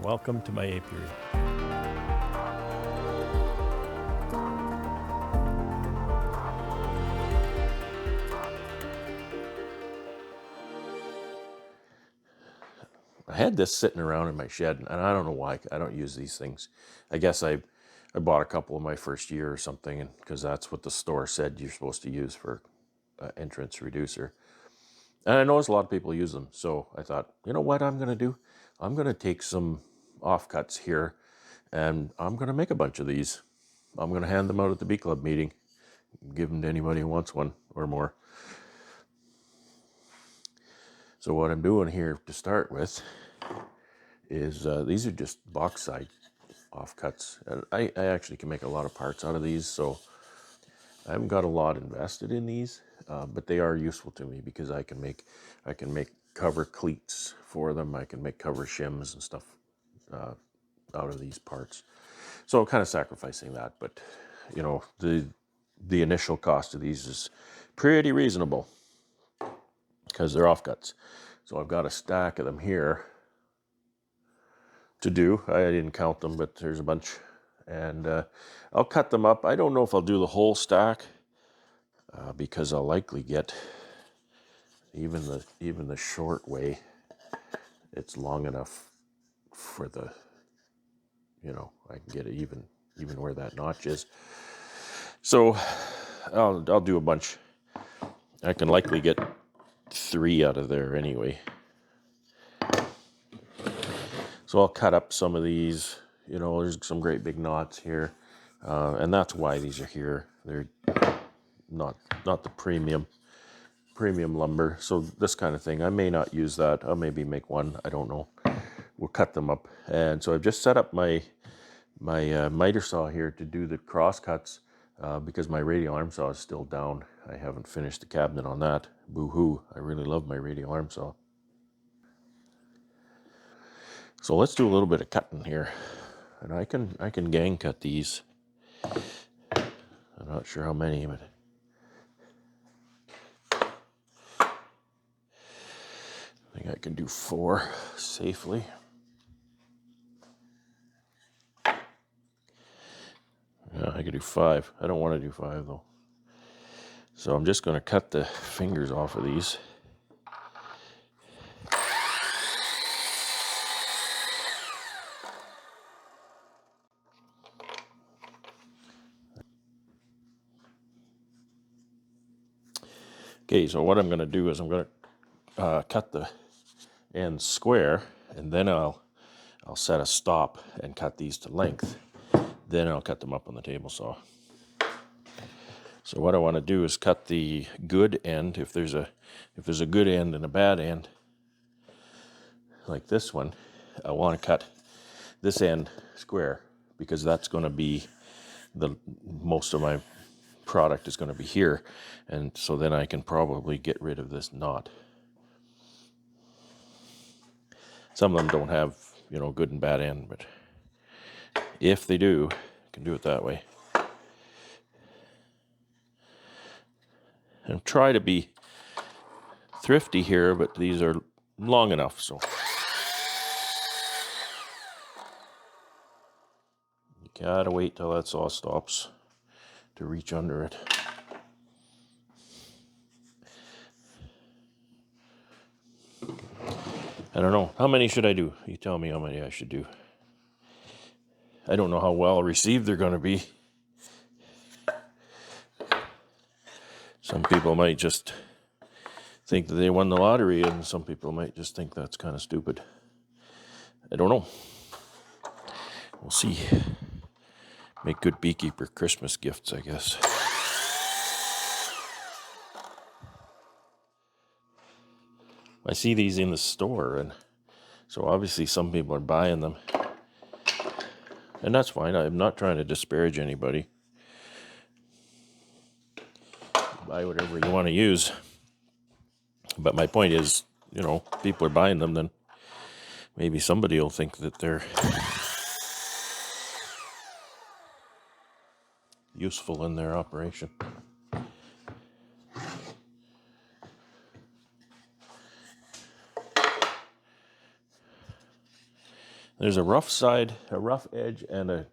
Welcome to my apiary. I had this sitting around in my shed, and I don't know why. I don't use these things. I guess I bought a couple in my first year or something, and because that's what the store said you're supposed to use for entrance reducer. And I noticed a lot of people use them, so I thought, you know what I'm going to do? I'm going to take some offcuts here, and I'm going to make a bunch of these. I'm going to hand them out at the bee club meeting, give them to anybody who wants one or more. So what I'm doing here to start with is these are just box side offcuts. And I actually can make a lot of parts out of these, so I haven't got a lot invested in these, but they are useful to me because I can make cover cleats for them. I can make cover shims and stuff out of these parts. So I'm kind of sacrificing that, but you know, the initial cost of these is pretty reasonable because they're offcuts. So I've got a stack of them here to do. I didn't count them, but there's a bunch. And I'll cut them up. I don't know if I'll do the whole stack because I'll likely get even the short way. It's long enough for the, you know, I can get it even where that notch is. So I'll do a bunch. I can likely get 3 out of there anyway. So I'll cut up some of these. You know, there's some great big knots here, and that's why these are here. They're not the premium lumber. So this kind of thing, I may not use that. I'll maybe make one. I don't know. We'll cut them up. And so I've just set up my miter saw here to do the cross cuts because my radial arm saw is still down. I haven't finished the cabinet on that. Boo-hoo. I really love my radial arm saw. So let's do a little bit of cutting here. And I can gang cut these. I'm not sure how many, but I think I can do 4 safely. Yeah, I could do 5. I don't want to do 5 though. So I'm just going to cut the fingers off of these. Okay, so what I'm going to do is I'm going to cut the ends square, and then I'll set a stop and cut these to length. Then I'll cut them up on the table saw. So what I want to do is cut the good end. If there's a good end and a bad end, like this one, I want to cut this end square because that's going to be most of my product is going to be here, and so then I can probably get rid of this knot. Some of them don't have, you know, good and bad end, but if they do, I can do it that way. And try to be thrifty here, but these are long enough, so you gotta wait till that saw stops to reach under it. I don't know. How many should I do? You tell me how many I should do. I don't know how well received they're going to be. Some people might just think that they won the lottery, and some people might just think that's kind of stupid. I don't know. We'll see. Make good beekeeper Christmas gifts, I guess. I see these in the store, and so obviously some people are buying them. And that's fine. I'm not trying to disparage anybody. Buy whatever you want to use. But my point is, you know, people are buying them, then maybe somebody will think that they're useful in their operation. There's a rough side, a rough edge, and a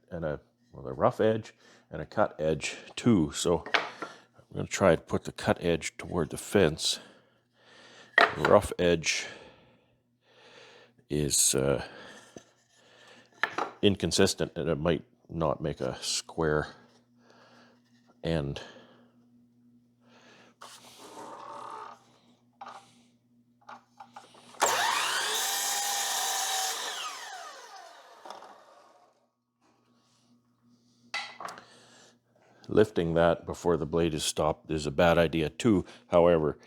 rough edge and a cut edge too. So I'm going to try to put the cut edge toward the fence. The rough edge is inconsistent, and it might not make a square end. Lifting that before the blade is stopped is a bad idea too. However,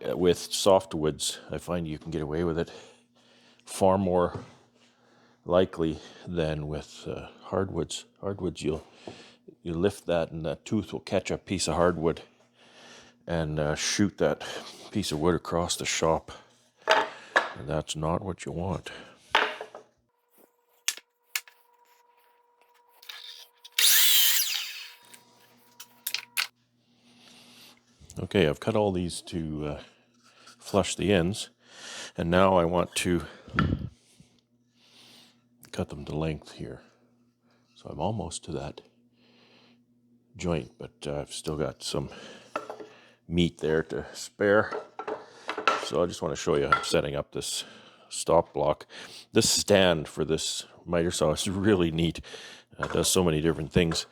with softwoods, I find you can get away with it far more likely than with hardwoods. Hardwoods, you lift that and that tooth will catch a piece of hardwood and shoot that piece of wood across the shop. And that's not what you want. Okay, I've cut all these to flush the ends, and now I want to cut them to length here. So I'm almost to that joint, but I've still got some meat there to spare. So I just want to show you how I'm setting up this stop block. This stand for this miter saw is really neat. It does so many different things.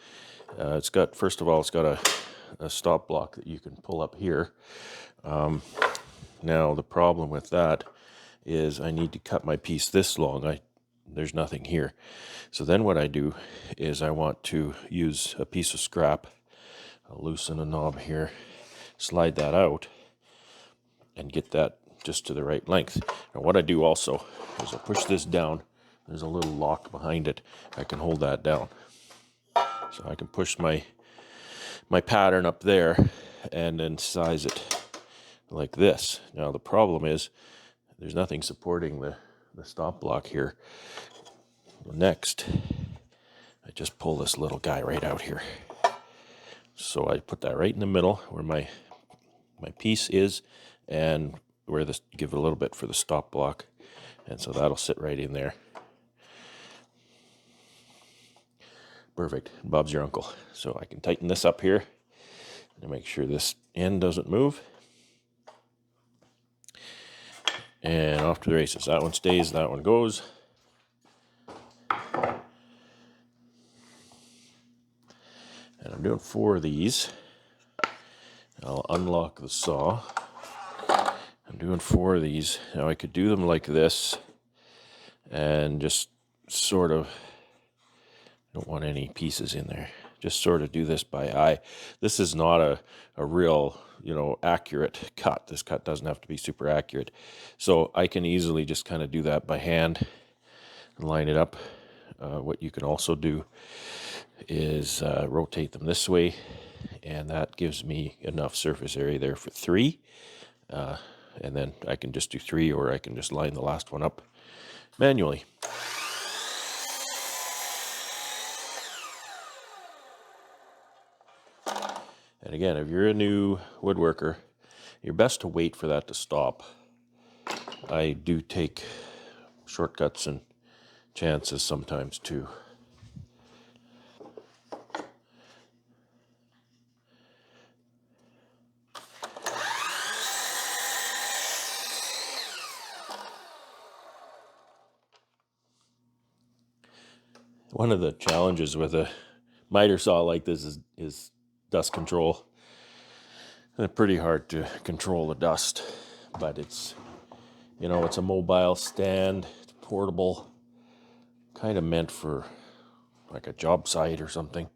It's got, first of all, it's got a stop block that you can pull up here. Now the problem with that is I need to cut my piece this long. There's nothing here. So then what I do is I want to use a piece of scrap. I'll loosen a knob here, slide that out, and get that just to the right length. Now what I do also is I push this down. There's a little lock behind it. I can hold that down. So I can push my pattern up there and then size it like this. Now the problem is there's nothing supporting the stop block here. Next, I just pull this little guy right out here. So I put that right in the middle where my piece is, and where this, give it a little bit for the stop block, and so that'll sit right in there. Perfect. Bob's your uncle. So I can tighten this up here to make sure this end doesn't move. And off to the races. That one stays, that one goes. And I'm doing 4 of these. I'll unlock the saw. I'm doing 4 of these. Now I could do them like this and just sort of, don't want any pieces in there. Just sort of do this by eye. This is not a real, accurate cut. This cut doesn't have to be super accurate. So I can easily just kind of do that by hand and line it up. What you can also do is rotate them this way, and that gives me enough surface area there for 3. And then I can just do 3, or I can just line the last one up manually. And again, if you're a new woodworker, you're best to wait for that to stop. I do take shortcuts and chances sometimes too. One of the challenges with a miter saw like this is dust control. It's pretty hard to control the dust, but it's a mobile stand, it's portable, kind of meant for like a job site or something.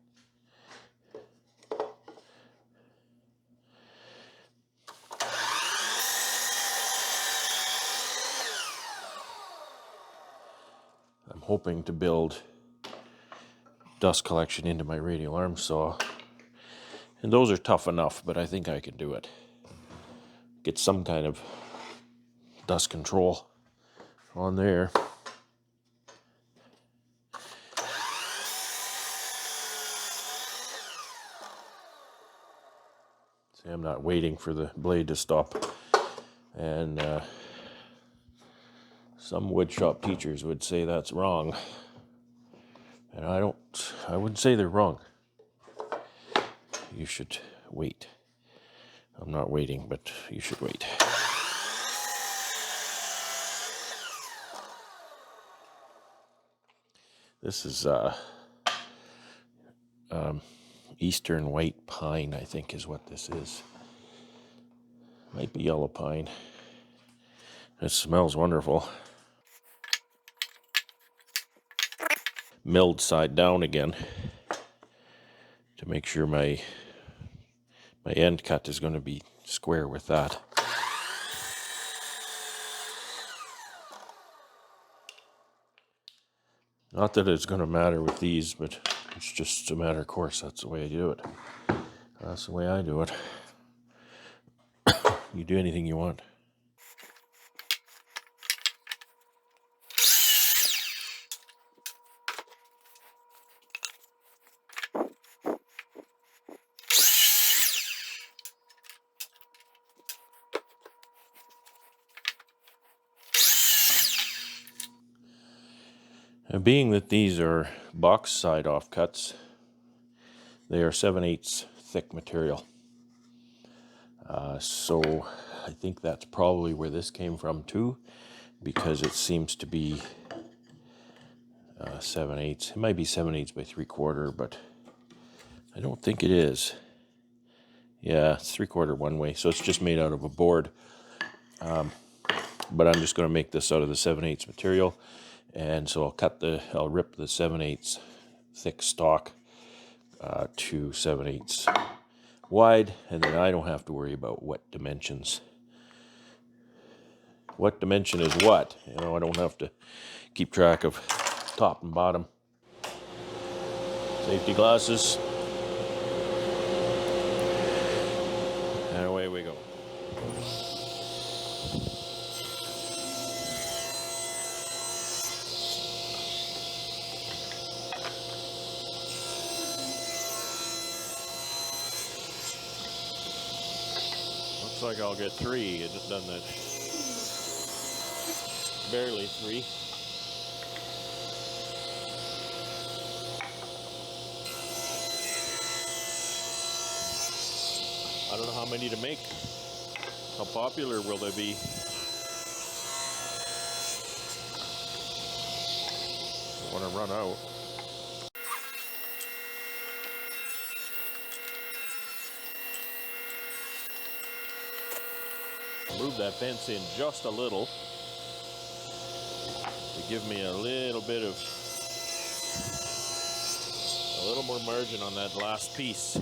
I'm hoping to build dust collection into my radial arm saw, and those are tough enough, but I think I can do it. Get some kind of dust control on there. See, I'm not waiting for the blade to stop and Some woodshop teachers would say that's wrong. And I wouldn't say they're wrong. You should wait. I'm not waiting, but you should wait. This is Eastern white pine, I think is what this is. Might be yellow pine. It smells wonderful. Milled side down again to make sure my end cut is going to be square with that. Not that it's going to matter with these, but it's just a matter of course. That's the way I do it. That's the way I do it. You do anything you want. And being that these are box side offcuts, they are 7/8 thick material. So I think that's probably where this came from too, because it seems to be 7/8. It might be 7/8 by 3/4, but I don't think it is. Yeah, it's 3/4 one way, so it's just made out of a board. But I'm just going to make this out of the 7/8 material, and so I'll rip the 7/8 thick stock to 7/8 wide, and then I don't have to worry about what dimensions. What dimension is what? I don't have to keep track of top and bottom. Safety glasses. And away we go. Looks like I'll get 3. It doesn't it? Barely 3. I don't know how many to make. How popular will they be? Don't want to run out. Move that fence in just a little to give me a little more margin on that last piece.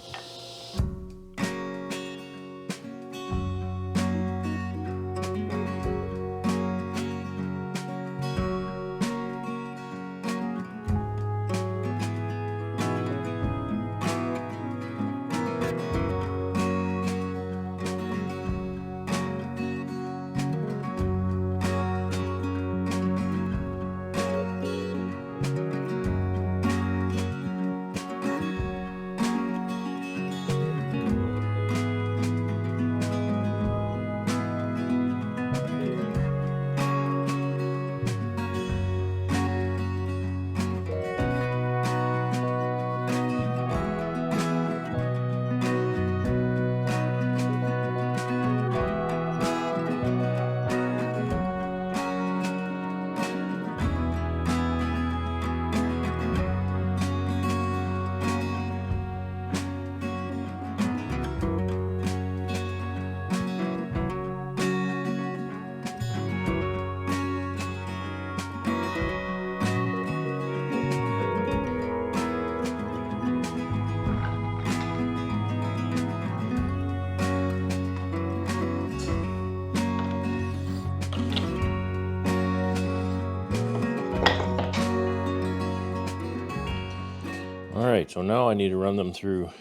All right, so now I need to run them through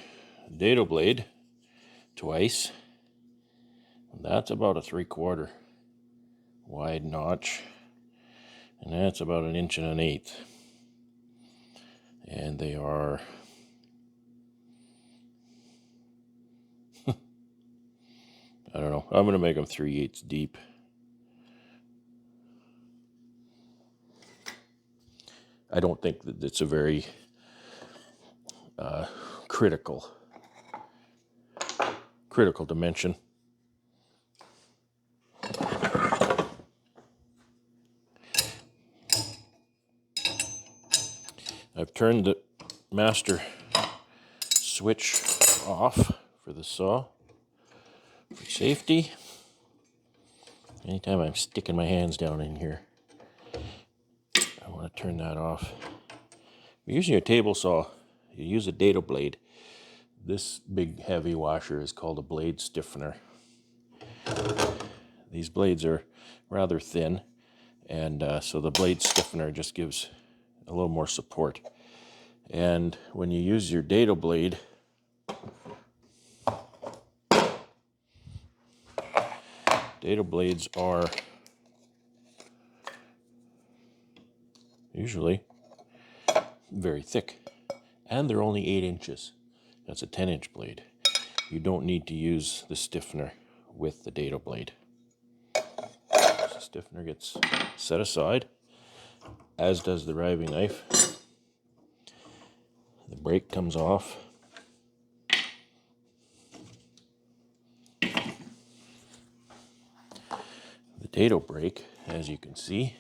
the dado blade twice. And that's about a 3/4 wide notch. And that's about 1.125 inches. And they are I don't know. I'm going to make them 3/8 deep. I don't think that it's a very critical dimension. I've turned the master switch off for the saw for safety. Anytime I'm sticking my hands down in here, I want to turn that off. If you're using a table saw, you use a dado blade. This big heavy washer is called a blade stiffener. These blades are rather thin, and so the blade stiffener just gives a little more support. And when you use your dado blade, dado blades are usually very thick, and they're only 8 inches. That's a 10-inch blade. You don't need to use the stiffener with the dado blade. So the stiffener gets set aside, as does the riving knife. The brake comes off. The dado brake, as you can see,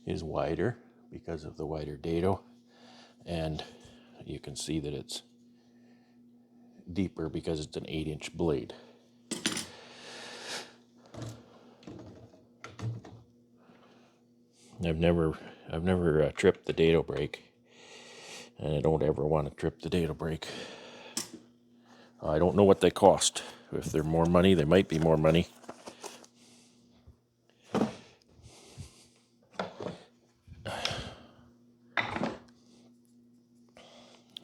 is wider because of the wider dado, and you can see that it's deeper because it's an 8-inch blade. I've never tripped the dado brake, and I don't ever want to trip the dado brake. I don't know what they cost. If they're more money, they might be more money.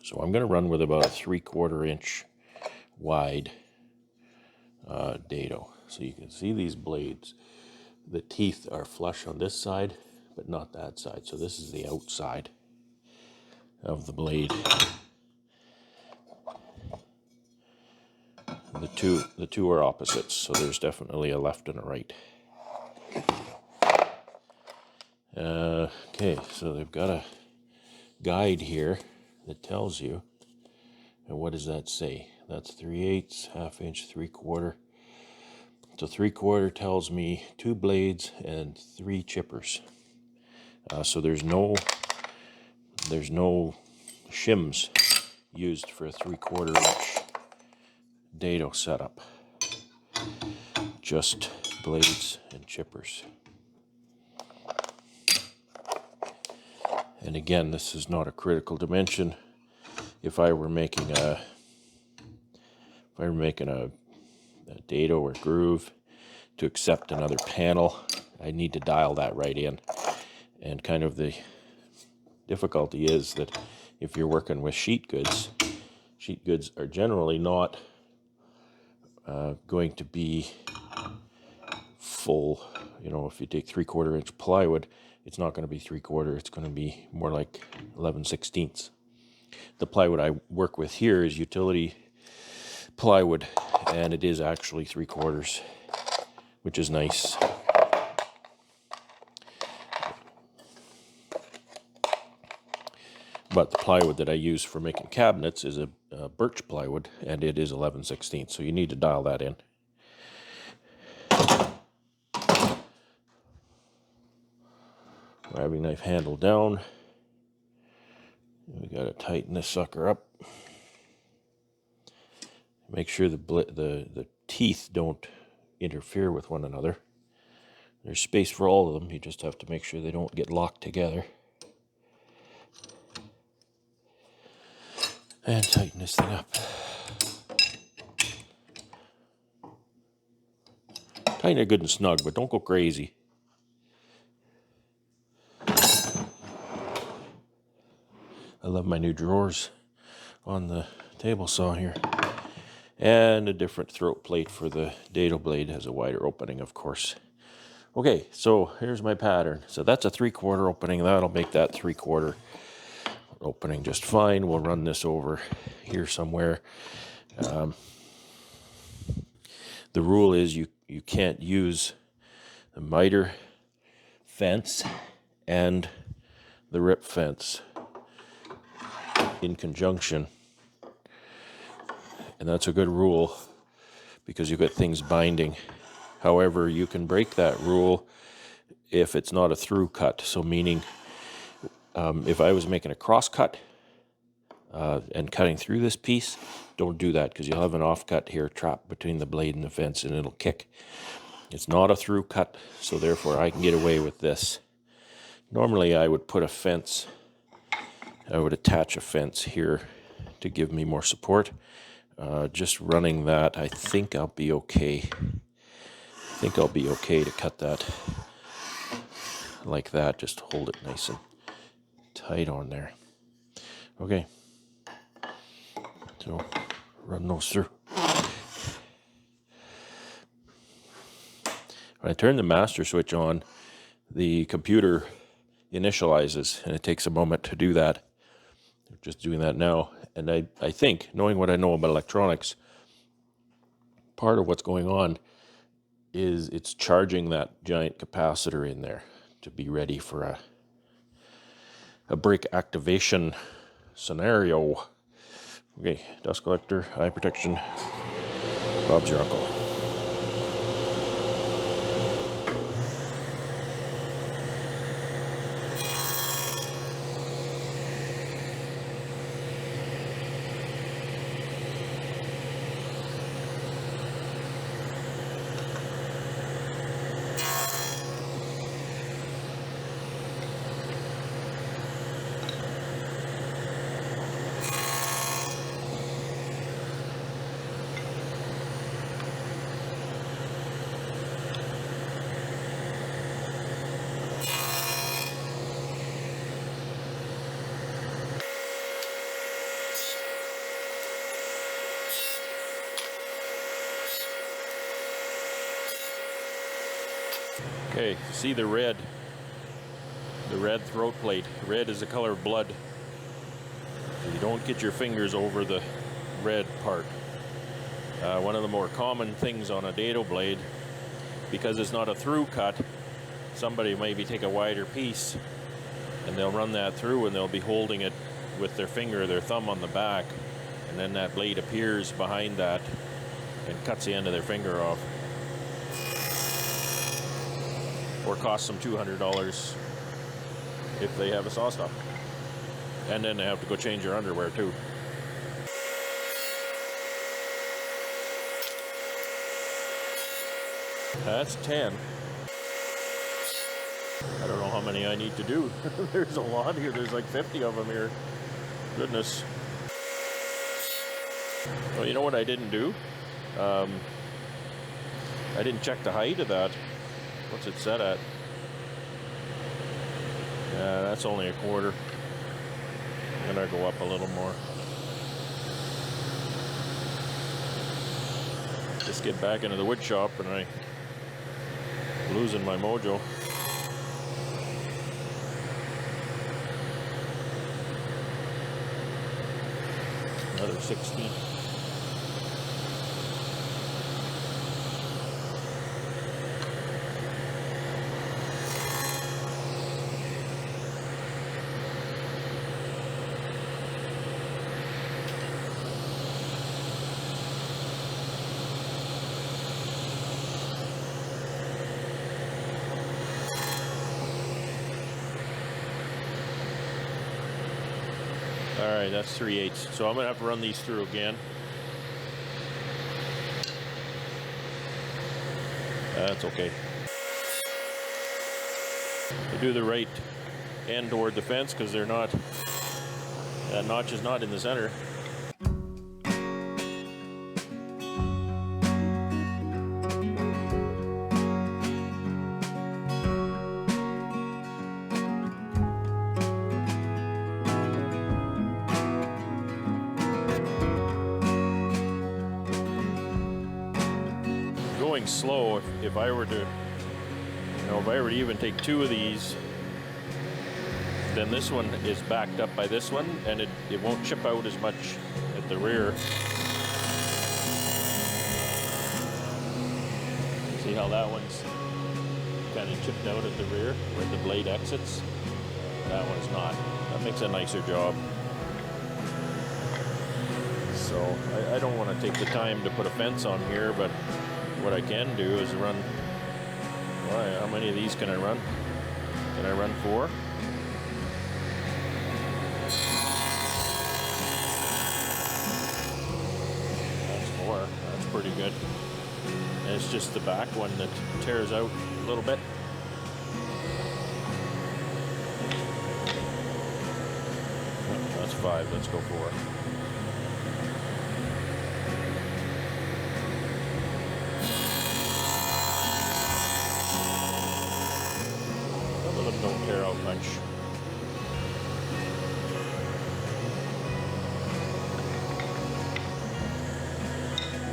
So I'm going to run with about a 3/4 inch wide dado. So you can see these blades. The teeth are flush on this side, but not that side. So this is the outside of the blade. The two are opposites, so there's definitely a left and a right. Okay, so they've got a guide here that tells you, and what does that say? That's 3/8, 1/2 inch, 3/4. So 3/4 tells me 2 blades and 3 chippers. So there's no shims used for a 3/4 inch dado setup. Just blades and chippers. And again, this is not a critical dimension. If I were making a dado or groove to accept another panel, I need to dial that right in. And kind of the difficulty is that if you're working with sheet goods are generally not going to be full. You know, if you take 3/4 inch plywood, it's not going to be 3/4, it's going to be more like 11/16. The plywood I work with here is utility plywood, and it is actually 3/4, which is nice. But the plywood that I use for making cabinets is a birch plywood, and it is 11/16, so you need to dial that in. Riving knife handle down. We got to tighten this sucker up. Make sure the teeth don't interfere with one another. There's space for all of them. You just have to make sure they don't get locked together. And tighten this thing up. Tighten it good and snug, but don't go crazy. I love my new drawers on the table saw here. And a different throat plate for the dado blade. Has a wider opening, of course. Okay, so here's my pattern. So that's a 3/4 opening. That'll make that 3/4 opening just fine. We'll run this over here somewhere. The rule is you can't use the miter fence and the rip fence in conjunction. And that's a good rule because you've got things binding. However, you can break that rule if it's not a through cut. So meaning if I was making a cross cut and cutting through this piece, don't do that because you'll have an offcut here trapped between the blade and the fence and it'll kick. It's not a through cut, so therefore I can get away with this. Normally I would put a fence, I would attach a fence here to give me more support. Just running that, I think I'll be okay. I think I'll be okay to cut that like that. Just hold it nice and tight on there. Okay. So run those through. When I turn the master switch on, the computer initializes, and it takes a moment to do that. I'm just doing that now. And I think, knowing what I know about electronics, part of what's going on is it's charging that giant capacitor in there to be ready for a brake activation scenario. Okay, dust collector, eye protection. Bob's your uncle. Okay, see the red throat plate. Red is the color of blood. So you don't get your fingers over the red part. One of the more common things on a dado blade, because it's not a through cut, somebody maybe take a wider piece and they'll run that through and they'll be holding it with their finger or their thumb on the back, and then that blade appears behind that and cuts the end of their finger off. Or costs them $200 if they have a saw stop. And then they have to go change their underwear too. That's 10. I don't know how many I need to do. There's a lot here. There's like 50 of them here. Goodness. Well, you know what I didn't do? I didn't check the height of that. What's it set at? Yeah, that's only a quarter. I'm gonna go up a little more. Just get back into the wood shop and I'm losing my mojo. Another 16. Alright, that's 3/8. So I'm going to have to run these through again. That's okay. I do the right end toward the fence because they're not, that notch is not in the center. Slow. If I were to, if I were to even take 2 of these, then this one is backed up by this one, and it won't chip out as much at the rear. See how that one's kind of chipped out at the rear where the blade exits? That one's not. That makes a nicer job. So I don't want to take the time to put a fence on here, but what I can do is run, well, how many of these can I run? Can I run 4? That's 4. That's pretty good. And it's just the back one that tears out a little bit. That's 5. Let's go 4. Some of them don't tear out much.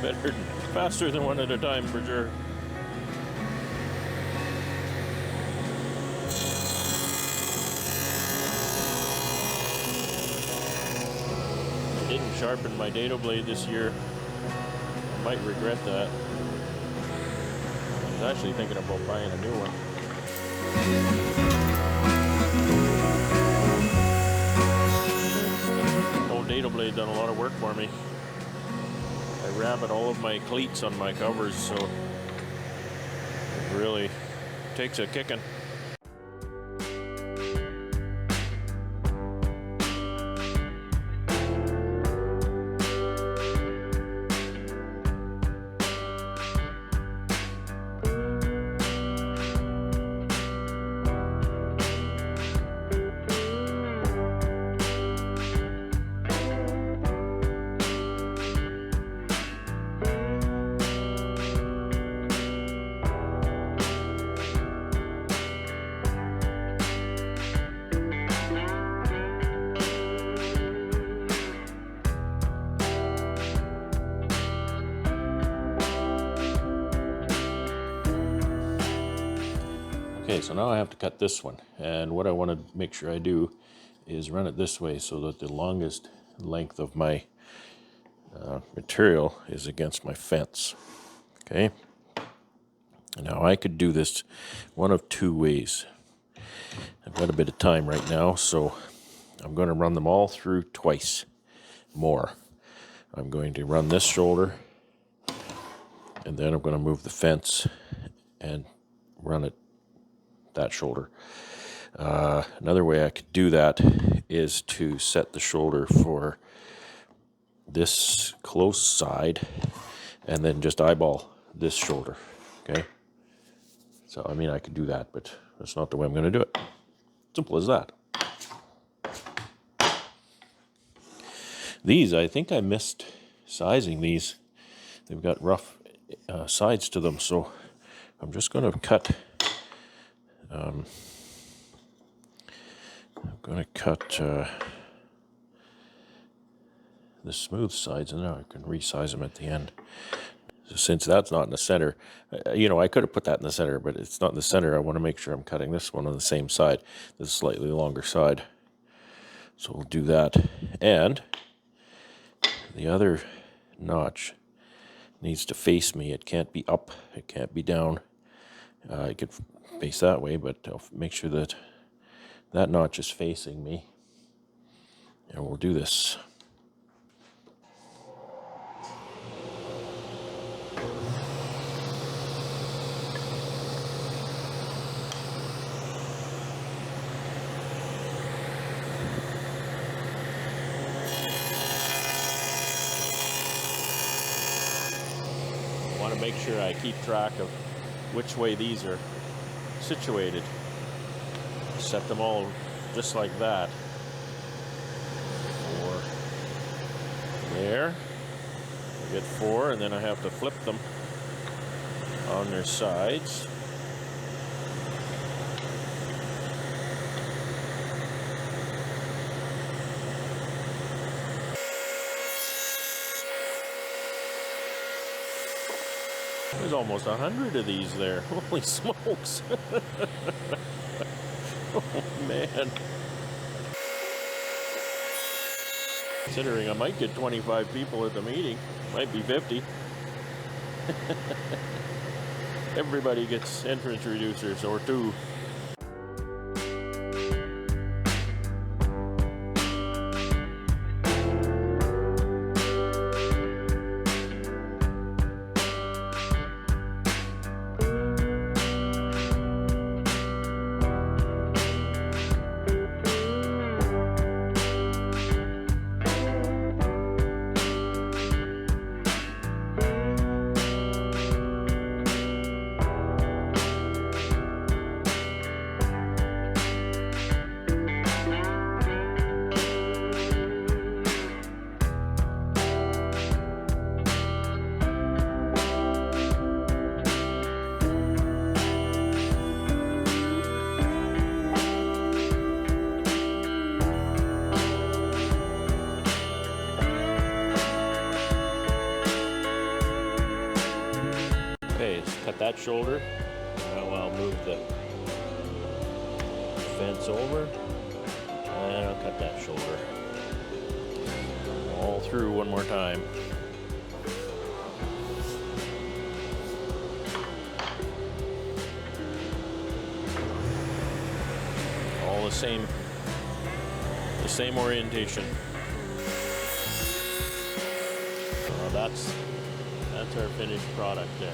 Better, faster than one at a time for sure. I didn't sharpen my dado blade this year. I might regret that. I was actually thinking about buying a new one. Old dado blade done a lot of work for me. I rabbit all of my cleats on my covers, so it really takes a kicking. Okay, so now I have to cut this one, and what I want to make sure I do is run it this way so that the longest length of my material is against my fence. Okay, now I could do this one of 2 ways. I've got a bit of time right now, so I'm going to run them all through twice more. I'm going to run this shoulder, and then I'm going to move the fence and run it that shoulder. Another way I could do that is to set the shoulder for this close side and then just eyeball this shoulder. Okay, so I mean I could do that, but that's not the way I'm going to do it. Simple as that. These, I think I missed sizing these. They've got rough sides to them, so I'm just going to cut I'm going to cut the smooth sides, and now I can resize them at the end. So since that's not in the center, you know, I could have put that in the center, but it's not in the center. I want to make sure I'm cutting this one on the same side, this slightly longer side. So we'll do that. And the other notch needs to face me. It can't be up, it can't be down. I could face that way, but I'll make sure that that notch is facing me. And we'll do this. I want to make sure I keep track of which way these are situated. Set them all just like that. 4 there. I get 4, and then I have to flip them on their sides. There's almost 100 of these there. Holy smokes. Oh, man. Considering I might get 25 people at the meeting. Might be 50. Everybody gets entrance reducers, or 2. cut that shoulder. Now I'll move the fence over, and I'll cut that shoulder. All through one more time. All the same orientation. That's our finished product there.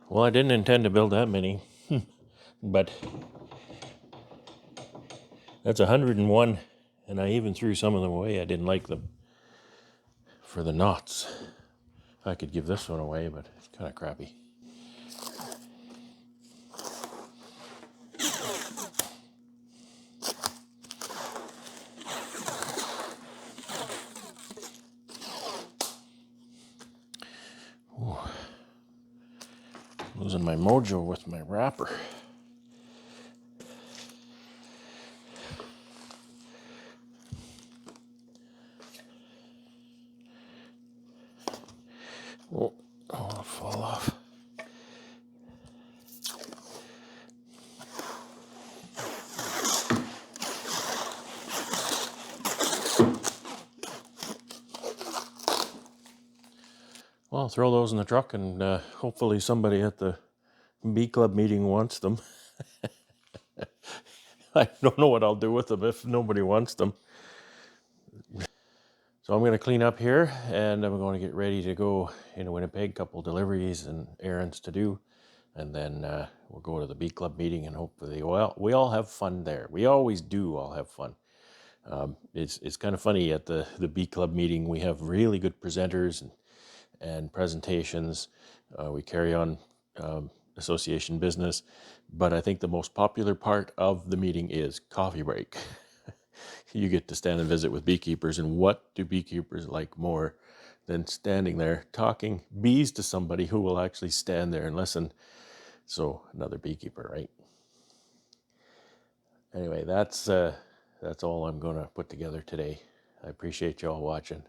Well, I didn't intend to build that many, but that's 101, and I even threw some of them away. I didn't like them for the knots. I could give this one away, but it's kind of crappy. Ooh. Losing my mojo with my wrapper. Oh, it'll fall off. Well, I'll throw those in the truck, and hopefully somebody at the bee club meeting wants them. I don't know what I'll do with them if nobody wants them. So I'm going to clean up here, and I'm going to get ready to go into Winnipeg. Couple deliveries and errands to do, and then we'll go to the bee club meeting, and hopefully we all have fun there. We always do all have fun. It's kind of funny at the bee club meeting. We have really good presenters and presentations. We carry on association business, but I think the most popular part of the meeting is coffee break. You get to stand and visit with beekeepers, and what do beekeepers like more than standing there talking bees to somebody who will actually stand there and listen? So another beekeeper, right? Anyway, that's all I'm going to put together today. I appreciate you all watching,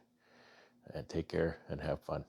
and take care and have fun.